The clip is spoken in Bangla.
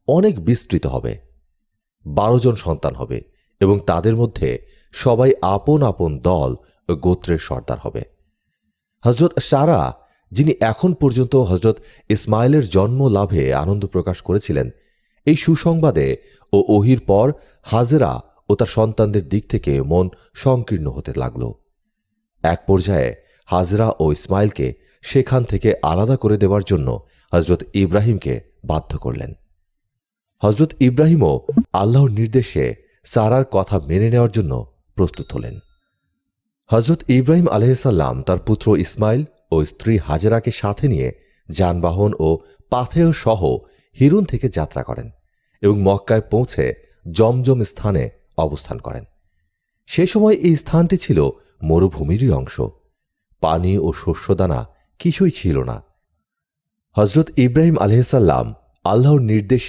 অনেক বিস্তৃত হবে। 12 জন সন্তান হবে এবং তাদের মধ্যে সবাই আপন আপন দল ও গোত্রের সর্দার হবে। হজরত সারা, যিনি এখন পর্যন্ত হজরত ইসমাইলের জন্ম লাভে আনন্দ প্রকাশ করেছিলেন, এই সুসংবাদে ও ওহির পর হাজেরা ও তার সন্তানদের দিক থেকে মন সংকীর্ণ হতে লাগল। এক পর্যায়ে হাজেরা ও ইসমাইলকে সেখান থেকে আলাদা করে দেওয়ার জন্য হজরত ইব্রাহিমকে বাধ্য করলেন। হজরত ইব্রাহিমও আল্লাহর নির্দেশে সারার কথা মেনে নেওয়ার জন্য প্রস্তুত হলেন। হজরত ইব্রাহিম আলাইহিসসালাম তার পুত্র ইসমাইল ও স্ত্রী হাজেরাকে সাথে নিয়ে যানবাহন ও পাথেয় সহ হিরুন থেকে যাত্রা করেন এবং মক্কায় পৌঁছে জমজম স্থানে অবস্থান করেন। সে সময় এই স্থানটি ছিল মরুভূমিরই অংশ। পানি ও শস্যদানা কিছুই ছিল না। হজরত ইব্রাহিম আলাইহিসসালাম আল্লাহর নির্দেশে